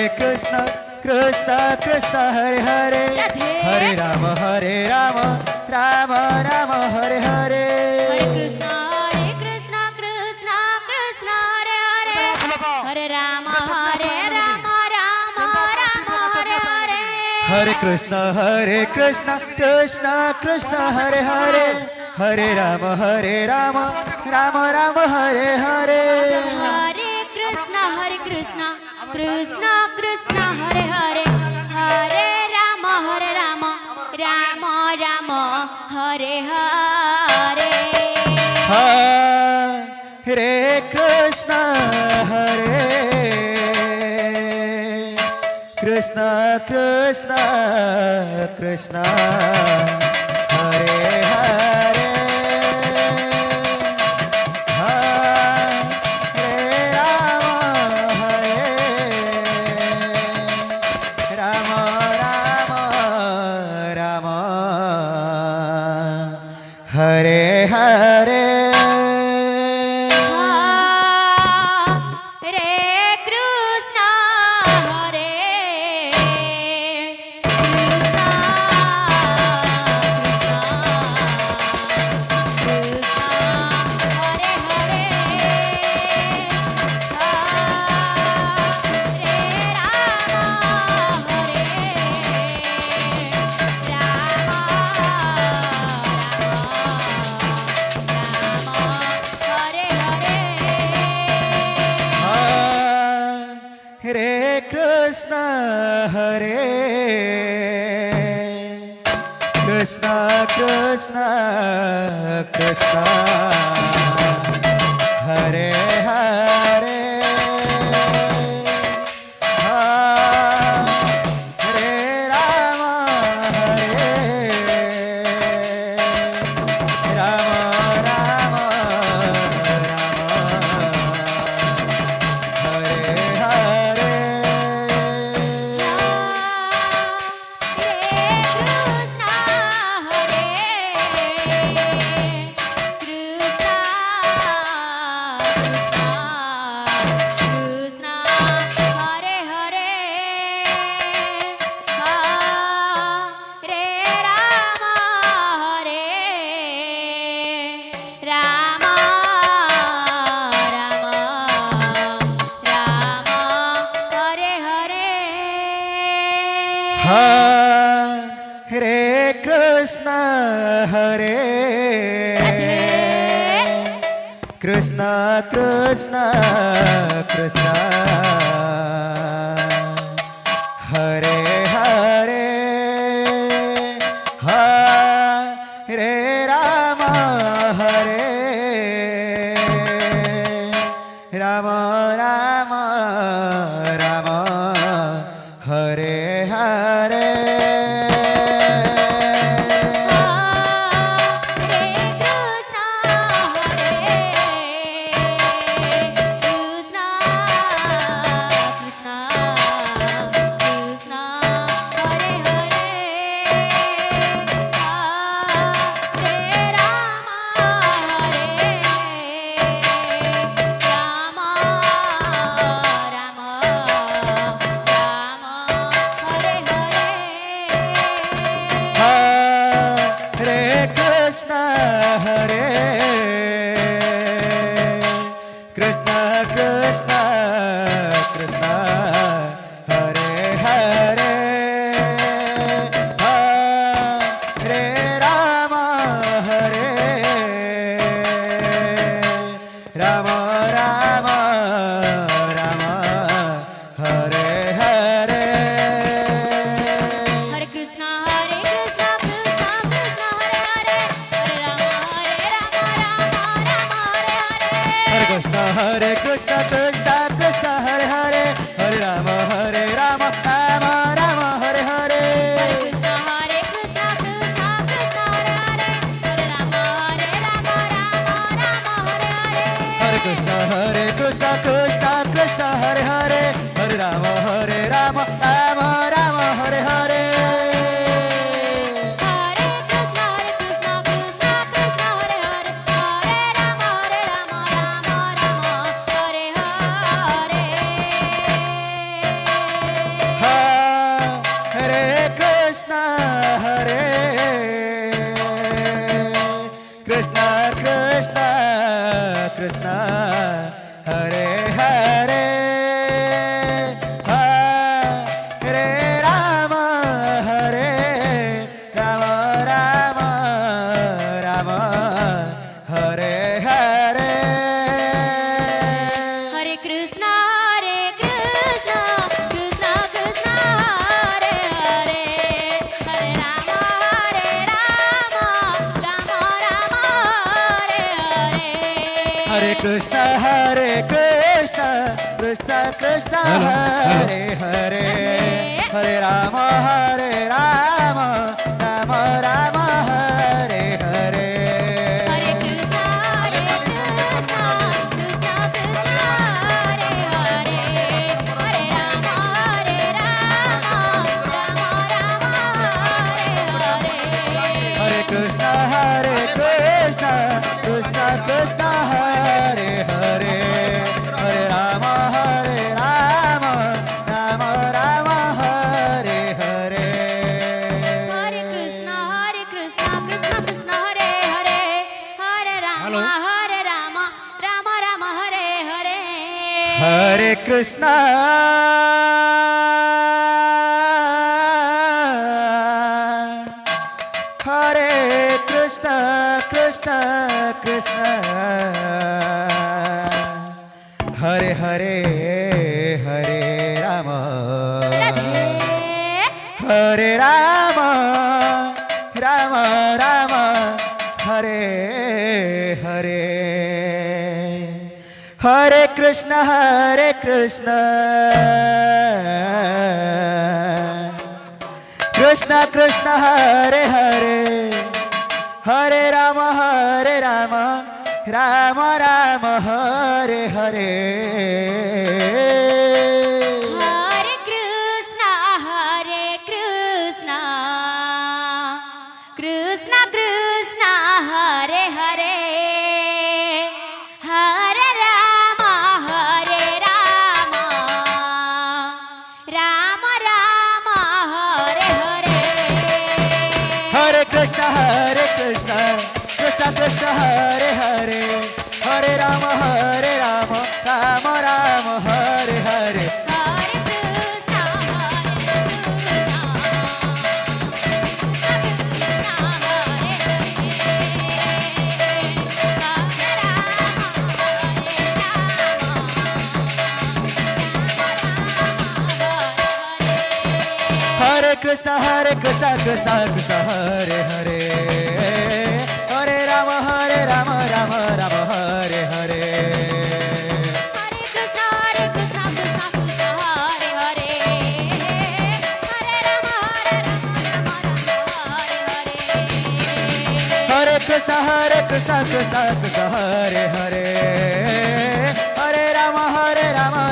Krishna Krishna Krishna Hare Hare Hare Rama Rama Rama Hare Hare Krishna Krishna Krishna Hare Hare Hare Rama Rama Rama Hare Hare Hare Krishna Krishna Krishna Hare Hare Hare Rama Rama Rama Hare Hare Hare Krishna Krishna Krishna Hare Hare Hare Rama Rama Rama Hare Hare Hare Krishna Krishna Krishna Krishna Hare Hare Hare Hare Hare Krishna Hare Krishna Krishna Krishna Hare Hare Hare Rama Rama Hare Hare Hare Krishna Hare Krishna Krishna Krishna Hare Hare Hare Rama Rama Rama Hare Hare Hare Krishna, Krishna Krishna, Hare Hare, Hare Rama, Rama Rama, Hare Hare. Hare Krishna, Krishna Krishna, Hare Hare, Hare Rama, Rama Rama, Hare Hare. Hare Krishna, Krishna Krishna, Hare Hare, Hare Rama, Rama Rama, Hare Hare. Hare Krishna, Krishna Krishna, Hare Hare, Hare Rama, Rama Rama, Hare Hare. Hare Krishna, Hare Krishna, Krishna Krishna, Hare Hare, Hare Rama, Radhe. Hare Rama, Rama Rama, Hare Hare. Hare Krishna, Krishna Krishna, Hare Hare, Hare Rama, Rama Rama, Hare Hare. Hare Krishna, Krishna Krishna, Hare Hare, Hare Rama, Rama Rama, Hare Hare. Hare Krishna, Krishna Krishna, Hare Hare, Hare Rama, Rama Rama, Hare Hare. Hare Krishna, Hare Krishna, Krishna Krishna, Hare Hare, Hare Rama, Rama Rama, Hare Hare. Hare Krishna, Krishna Krishna, Hare Hare, Hare Rama, Rama Rama, Hare Hare. Hare Krishna, Krishna Hare Hare, Hare Rama, Rama Rama, Hare Hare. Hare Krishna, Krishna Krishna, Hare Hare, Hare Rama,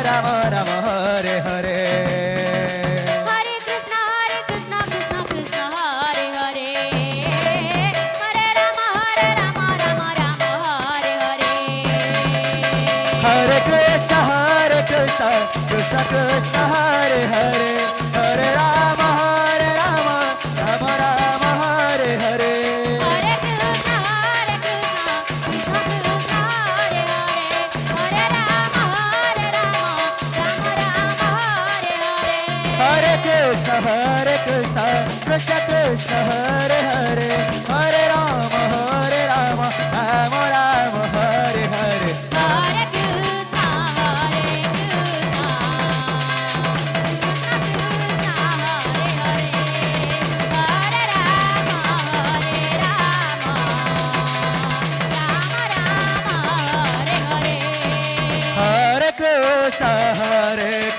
Rama Rama, Hare Hare. Hare Krishna, Krishna Krishna, Hare Hare, Hare Rama, Rama Rama, Hare Hare. Hare Krishna, Krishna Krishna, Hare Hare, Hare Rama, Rama Rama, Hare Hare. Hare Krishna, Krishna Krishna, Hare Hare, Hare Rama, Rama Rama, Hare Hare. Hare Krishna, Krishna Krishna, Hare Hare, Hare Rama, Rama Rama, Hare Hare. Hare Krishna, Krishna Krishna, Hare Hare, Hare Rama, Rama Rama, Hare Hare. Hare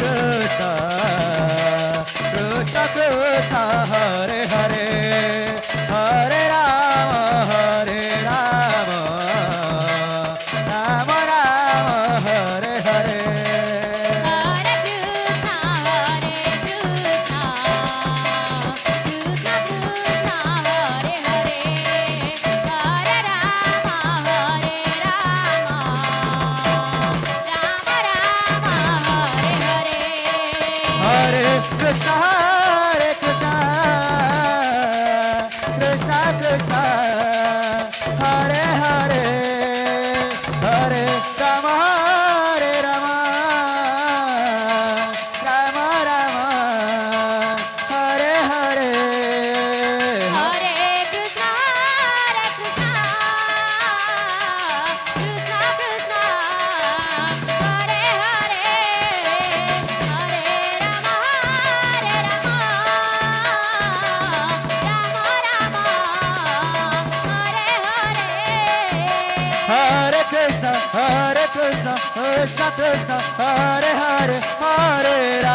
Krishna, Krishna Krishna, Hare Hare, Hare Rama, Rama Rama, Hare Hare. Hare Krishna, Krishna Krishna, Hare Hare, Hare Rama, Rama Rama, Hare Hare. Hare Krishna, Krishna Krishna, Hare Hare, Hare Rama, Rama Rama, Krishna Krishna Hare Hare Hare